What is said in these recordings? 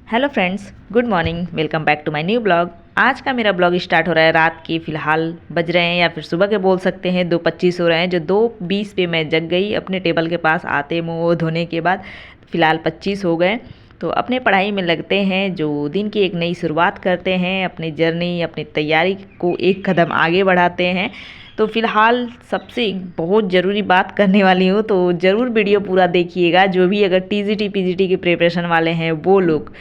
Hello friends, good morning. Welcome back to my new blog. आज का मेरा blog start हो रहा है रात के फ़िलहाल बज रहे हैं या फिर सुबह के बोल सकते हैं 2:25 हो रहे हैं। जो 2:20 पे मैं जग गई अपने टेबल के पास आते मुँह धोने के बाद। फ़िलहाल 25 हो गए तो अपने पढ़ाई में लगते हैं, जो दिन की एक नई शुरुआत करते हैं, अपनी जर्नी अपनी तैयारी को एक कदम आगे बढ़ाते हैं। तो फ़िलहाल सबसे एक बहुत ज़रूरी बात करने वाली हूँ, तो ज़रूर वीडियो पूरा देखिएगा। जो भी अगर टीजीटी पीजीटी की प्रिपरेशन वाले हैं वो लोग,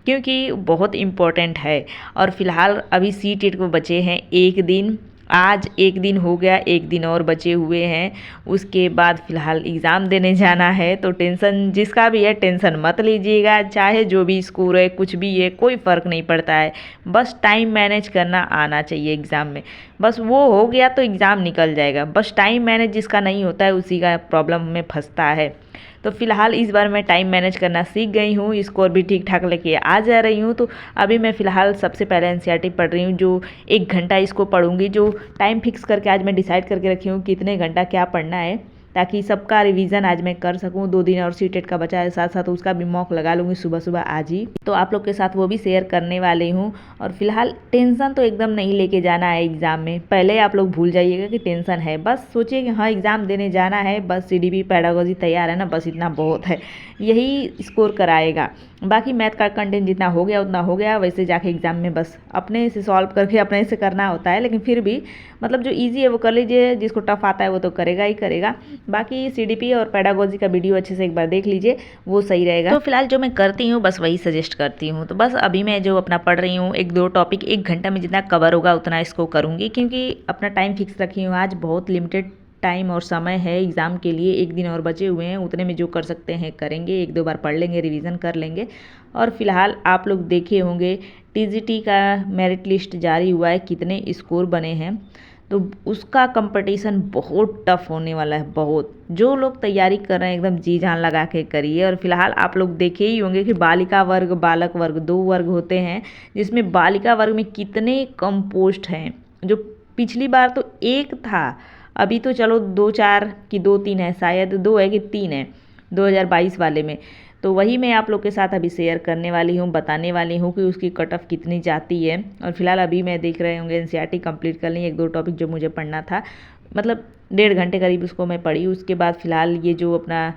क्योंकि बहुत इम्पोर्टेंट है। और फिलहाल अभी सीटेट को बचे हैं एक दिन। आज एक दिन हो गया, एक दिन और बचे हुए हैं। उसके बाद फ़िलहाल एग्ज़ाम देने जाना है। तो टेंशन जिसका भी है टेंशन मत लीजिएगा, चाहे जो भी स्कोर है कुछ भी है कोई फ़र्क नहीं पड़ता है। बस टाइम मैनेज करना आना चाहिए एग्ज़ाम में। बस वो हो गया तो एग्ज़ाम निकल जाएगा। बस टाइम मैनेज जिसका नहीं होता है उसी का प्रॉब्लम में फंसता है। तो फ़िलहाल इस बार मैं टाइम मैनेज करना सीख गई हूँ, स्कोर भी ठीक ठाक लेके आ जा रही हूँ। तो अभी मैं फ़िलहाल सबसे पहले एनसीईआरटी पढ़ रही हूँ, जो 1 घंटा इसको पढ़ूँगी। जो टाइम फिक्स करके आज मैं डिसाइड करके रखी हूँ कितने घंटा क्या पढ़ना है, ताकि सबका रिवीजन आज मैं कर सकूँ। 2 दिन और सीटेट का बचा है, साथ साथ उसका भी मॉक लगा लूँगी सुबह सुबह आज ही। तो आप लोग के साथ वो भी शेयर करने वाली हूँ। और फिलहाल टेंशन तो एकदम नहीं लेके जाना है एग्ज़ाम में। पहले आप लोग भूल जाइएगा कि टेंशन है, बस सोचिए कि हाँ एग्ज़ाम देने जाना है, बस सीडीपी पेडागोजी तैयार है ना, बस इतना बहुत है, यही स्कोर कराएगा। बाकी मैथ का कंटेंट जितना हो गया उतना हो गया। वैसे जाके एग्ज़ाम में बस अपने से सॉल्व करके अपने से करना होता है, लेकिन फिर भी मतलब जो इजी है वो कर लीजिए, जिसको टफ आता है वो तो करेगा ही करेगा। बाकी सीडीपी और पेडागोजी का वीडियो अच्छे से एक बार देख लीजिए, वो सही रहेगा। तो फिलहाल जो मैं करती हूँ बस वही सजेस्ट करती हूँ। तो बस अभी मैं जो अपना पढ़ रही हूँ, 1-2 टॉपिक 1 घंटा में जितना कवर होगा उतना इसको करूँगी, क्योंकि अपना टाइम फिक्स रखी हूँ। आज बहुत लिमिटेड टाइम और समय है एग्ज़ाम के लिए, 1 दिन और बचे हुए हैं। उतने में जो कर सकते हैं करेंगे, 1-2 बार पढ़ लेंगे, रिवीजन कर लेंगे। और फिलहाल आप लोग देखे होंगे टीजीटी का मेरिट लिस्ट जारी हुआ है, कितने स्कोर बने हैं। तो उसका कंपटीशन बहुत टफ होने वाला है, बहुत। जो लोग तैयारी कर रहे हैं एकदम जी जान लगा के करिए। और फिलहाल आप लोग देखे ही होंगे कि बालिका वर्ग बालक वर्ग 2 वर्ग होते हैं, जिसमें बालिका वर्ग में कितने कम पोस्ट हैं। जो पिछली बार तो 1 था, अभी तो चलो 2-4 की 2-3 है, शायद 2 है कि 3 है 2022 वाले में। तो वही मैं आप लोग के साथ अभी शेयर करने वाली हूँ, बताने वाली हूँ कि उसकी कट ऑफ कितनी जाती है। और फिलहाल अभी मैं देख रहे होंगे एनसीईआरटी कंप्लीट कर ली, 1-2 टॉपिक जो मुझे पढ़ना था, मतलब 1.5 घंटे करीब उसको मैं पढ़ी। उसके बाद फ़िलहाल ये जो अपना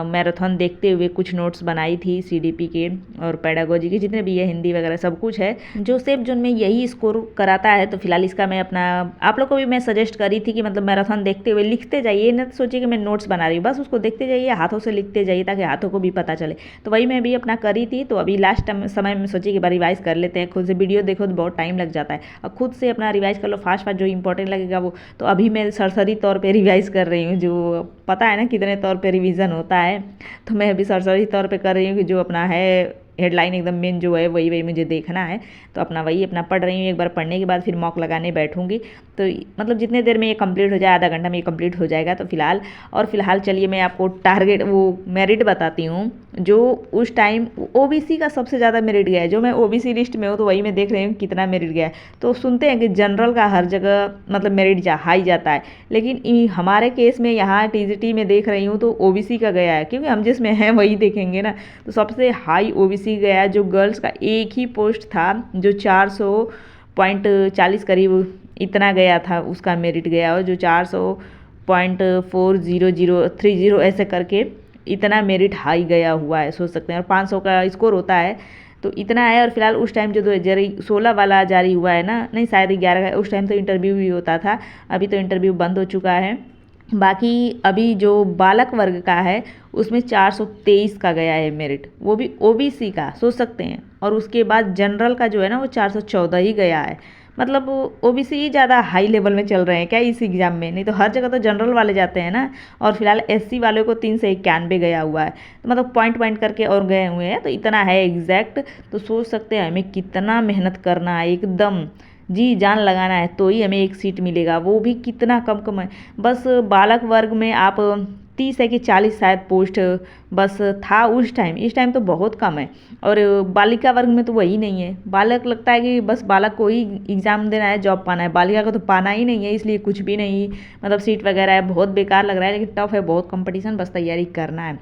मैराथन देखते हुए कुछ नोट्स बनाई थी सीडीपी के और पेडागोजी के, जितने भी है हिंदी वगैरह सब कुछ है, जो सेफ जोन में यही स्कोर कराता है। तो फिलहाल इसका मैं अपना आप लोग को भी मैं सजेस्ट करी थी कि मतलब मैराथन देखते हुए लिखते जाइए, ना सोचिए कि मैं नोट्स बना रही हूँ, बस उसको देखते जाइए, हाथों से लिखते जाइए, ताकि हाथों को भी पता चले। तो वही मैं भी अपना करी थी। तो अभी लास्ट समय में सोचिए कि बार रिवाइज़ कर लेते हैं। खुद से वीडियो देखो तो बहुत टाइम लग जाता है, और खुद से अपना रिवाइज़ कर लो फास्ट फास्ट, जो इंपॉर्टेंट लगेगा वो। तो अभी मैं सरसरी तौर पे रिवाइज़ कर रही हूँ, जो पता है ना कितने तौर पे रिवीजन होता है। तो मैं अभी सरसरी तौर पे कर रही हूँ कि जो अपना है हेडलाइन एकदम मेन जो है वही वही मुझे देखना है। तो अपना वही अपना पढ़ रही हूँ। एक बार पढ़ने के बाद फिर मॉक लगाने बैठूंगी। तो मतलब जितने देर में ये कंप्लीट हो जाए, आधा घंटा में ये कंप्लीट हो जाएगा। तो फिलहाल चलिए मैं आपको टारगेट वो मेरिट बताती हूँ। जो उस टाइम ओबीसी का सबसे ज़्यादा मेरिट गया है, जो मैं ओबीसी लिस्ट में हूँ, तो वही मैं देख रही हूँ कितना मेरिट गया है। तो सुनते हैं कि जनरल का हर जगह मतलब मेरिट हाई जाता है, लेकिन हमारे केस में यहाँ टीजीटी में देख रही हूँ तो ओबीसी का गया है, क्योंकि हम जिसमें हैं वही देखेंगे ना। तो सबसे हाई ओबीसी गया, जो गर्ल्स का एक ही पोस्ट था जो 400.40 करीब इतना गया था, उसका मेरिट गया। और जो 400.40030 ऐसे करके इतना मेरिट हाई गया हुआ है, सोच सकते हैं। और 500 का स्कोर होता है, तो इतना है। और फिलहाल उस टाइम जो 2016 वाला जारी हुआ है ना, नहीं शायद 11 का, उस टाइम तो इंटरव्यू भी होता था। अभी तो इंटरव्यू बंद हो चुका है। बाकी अभी जो बालक वर्ग का है उसमें 423 का गया है मेरिट, वो भी ओबीसी का, सोच सकते हैं। और उसके बाद जनरल का जो है ना वो 414 ही गया है। मतलब ओबीसी ही ज़्यादा हाई लेवल में चल रहे हैं क्या इस एग्ज़ाम में, नहीं तो हर जगह तो जनरल वाले जाते हैं ना। और फिलहाल एससी वाले को 391 गया हुआ है। तो मतलब पॉइंट करके और गए हुए हैं, तो इतना है एग्जैक्ट। तो सोच सकते हैं हमें कितना मेहनत करना है, एकदम जी जान लगाना है, तो ही हमें एक सीट मिलेगा, वो भी कितना कम कम है। बस बालक वर्ग में आप 30 है कि 40 शायद पोस्ट बस था उस टाइम, इस टाइम तो बहुत कम है। और बालिका वर्ग में तो वही नहीं है। बालक लगता है कि बस बालक को ही एग्ज़ाम देना है, जॉब पाना है, बालिका को तो पाना ही नहीं है, इसलिए कुछ भी नहीं मतलब सीट वगैरह है। बहुत बेकार लग रहा है, लेकिन टफ है बहुत कंपटीशन, बस तैयारी करना है।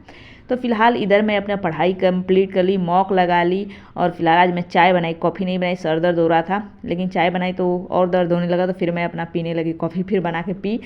तो फिलहाल इधर मैं अपना पढ़ाई कंप्लीट कर ली, मॉक लगा ली और फिलहाल आज मैं चाय बनाई, कॉफ़ी नहीं बनाई, सर दर्द हो रहा था, लेकिन चाय बनाई तो और दर्द होने लगा, तो फिर मैं अपना पीने लगी कॉफ़ी, फिर बना के पी।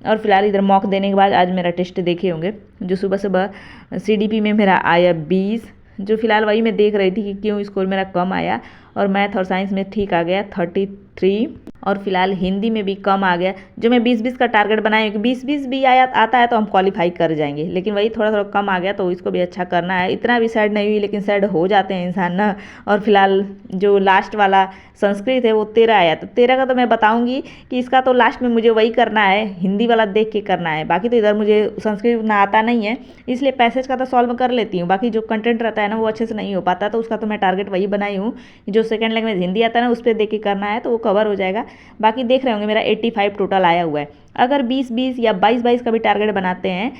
और फिलहाल इधर मॉक देने के बाद आज मेरा टेस्ट देखे होंगे, जो सुबह सुबह CDP में मेरा आया 20, जो फिलहाल वही मैं देख रही थी कि क्यों स्कोर मेरा कम आया। और मैथ और साइंस में ठीक आ गया 33, और फिलहाल हिंदी में भी कम आ गया। जो मैं 20-20 का टारगेट बनाई कि 20-20 भी आता है तो हम क्वालिफाई कर जाएंगे, लेकिन वही थोड़ा थोड़ा कम आ गया, तो इसको भी अच्छा करना है। इतना भी सैड नहीं हुई, लेकिन सैड हो जाते हैं इंसान ना। और फिलहाल जो लास्ट वाला संस्कृत है वो 13 आया, तो 13 का तो मैं बताऊंगी कि इसका तो लास्ट में मुझे वही करना है, हिंदी वाला देख के करना है। बाकी तो इधर मुझे संस्कृत उतना आता नहीं है, इसलिए पैसेज का तो सॉल्व कर लेती हूँ, बाकी जो कंटेंट रहता है ना वो अच्छे से नहीं हो पाता, तो उसका तो मैं टारगेट वही बनाई हूँ। जो सेकंड लैंग्वेज हिंदी आता है ना उस पर देख के करना है, तो वो कवर हो जाएगा। बाकी देख रहे होंगे मेरा 85 टोटल आया हुआ है। अगर 20-20 या 22-22 का भी टारगेट बनाते हैं,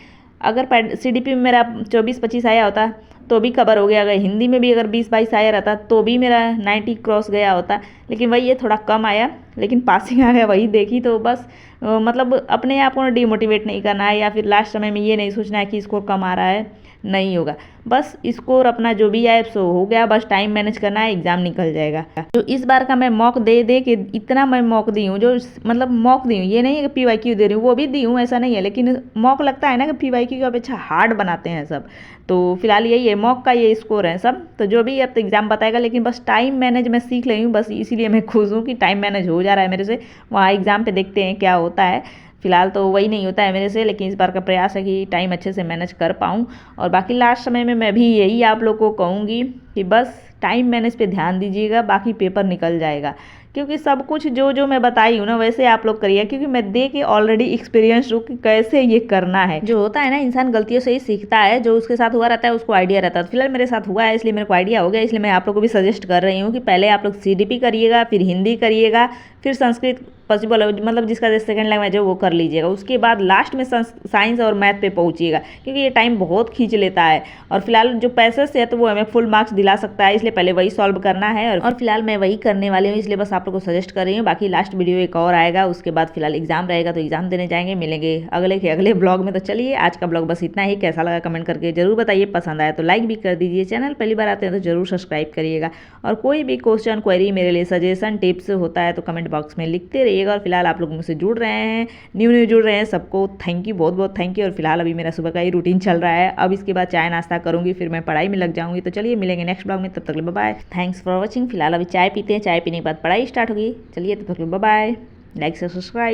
अगर CDP में मेरा 24-25 आया होता तो भी कवर हो गया, अगर हिंदी में भी अगर 20-22 आया रहता तो भी मेरा 90 क्रॉस गया होता, लेकिन वही ये थोड़ा कम आया, लेकिन पासिंग आ गया वही देखी। तो बस मतलब अपने आप को डिमोटिवेट नहीं करना है, या फिर लास्ट समय में ये नहीं सोचना है कि स्कोर कम आ रहा है, नहीं होगा। बस स्कोर अपना जो भी आए सो हो गया, बस टाइम मैनेज करना है, एग्ज़ाम निकल जाएगा। जो इस बार का मैं मॉक दे के इतना मैं मॉक दी हूँ, जो मतलब मॉक दी हूँ, ये नहीं है कि PYQ दे रही हूँ, वो भी दी हूँ ऐसा नहीं है, लेकिन मॉक लगता है ना कि PYQ की अपेक्षा हार्ड बनाते हैं सब। तो फिलहाल यही है, मॉक का ये स्कोर है सब। तो जो भी अब तो एग्ज़ाम बताएगा, लेकिन बस टाइम मैनेज मैं सीख रही हूँ, बस इसीलिए मैं खुश हूँ कि टाइम मैनेज हो जा रहा है मेरे से। वहाँ एग्ज़ाम पे देखते हैं क्या होता है। फिलहाल तो वही नहीं होता है मेरे से, लेकिन इस बार का प्रयास है कि टाइम अच्छे से मैनेज कर पाऊँ। और बाकी लास्ट समय में मैं भी यही आप लोग को कहूँगी कि बस टाइम मैनेज पे ध्यान दीजिएगा, बाकी पेपर निकल जाएगा। क्योंकि सब कुछ जो मैं बताई हूँ ना वैसे आप लोग करिए, क्योंकि मैं दे के ऑलरेडी एक्सपीरियंस हूँ कि कैसे ये करना है। जो होता है ना, इंसान गलतियों से ही सीखता है, जो उसके साथ हुआ रहता है उसको आइडिया रहता है। फिलहाल मेरे साथ हुआ है, इसलिए मेरे को आइडिया हो गया, इसलिए मैं आप लोग को भी सजेस्ट कर रही हूँ कि पहले आप लोग CDP करिएगा, फिर हिंदी करिएगा, फिर संस्कृत पॉसिबल है, मतलब जिसका सेकंड लैंग्वेज है वो कर लीजिएगा। उसके बाद लास्ट में साइंस और मैथ पे पहुंचिएगा, क्योंकि ये टाइम बहुत खींच लेता है। और फिलहाल जो पैसेज से है तो वो हमें फुल मार्क्स दिला सकता है, इसलिए पहले वही सॉल्व करना है। और फिलहाल मैं वही करने वाली हूँ, इसलिए बस आप लोग को सजेस्ट कर रही हूँ। बाकी लास्ट वीडियो एक और आएगा, उसके बाद फिलहाल एग्जाम रहेगा, तो एग्जाम देने जाएंगे, मिलेंगे अगले के अगले ब्लॉग में। तो चलिए आज का ब्लॉग बस इतना ही। कैसा लगा कमेंट करके जरूर बताइए, पसंद आया तो लाइक भी कर दीजिए, चैनल पहली बार आते हैं तो जरूर सब्सक्राइब करिएगा। और कोई भी क्वेश्चन क्वेरी मेरे लिए सजेशन टिप्स होता है तो कमेंट बॉक्स में लिखते रहिएगा। और फिलहाल आप लोग मुझसे जुड़ रहे हैं, न्यू जुड़ रहे हैं, सबको थैंक यू, बहुत बहुत थैंक यू। और फिलहाल अभी मेरा सुबह का ही रूटीन चल रहा है, अब इसके बाद चाय नाश्ता करूंगी, फिर मैं पढ़ाई में लग जाऊंगी। तो चलिए मिलेंगे नेक्स्ट ब्लॉग में, तब तक bye bye, thanks for watching. फिलहाल अभी चाय पीते हैं, चाय पीने के बाद पढ़ाई स्टार्ट होगी। चलिए तब तक बाय बाय, लाइक से सब्सक्राइब।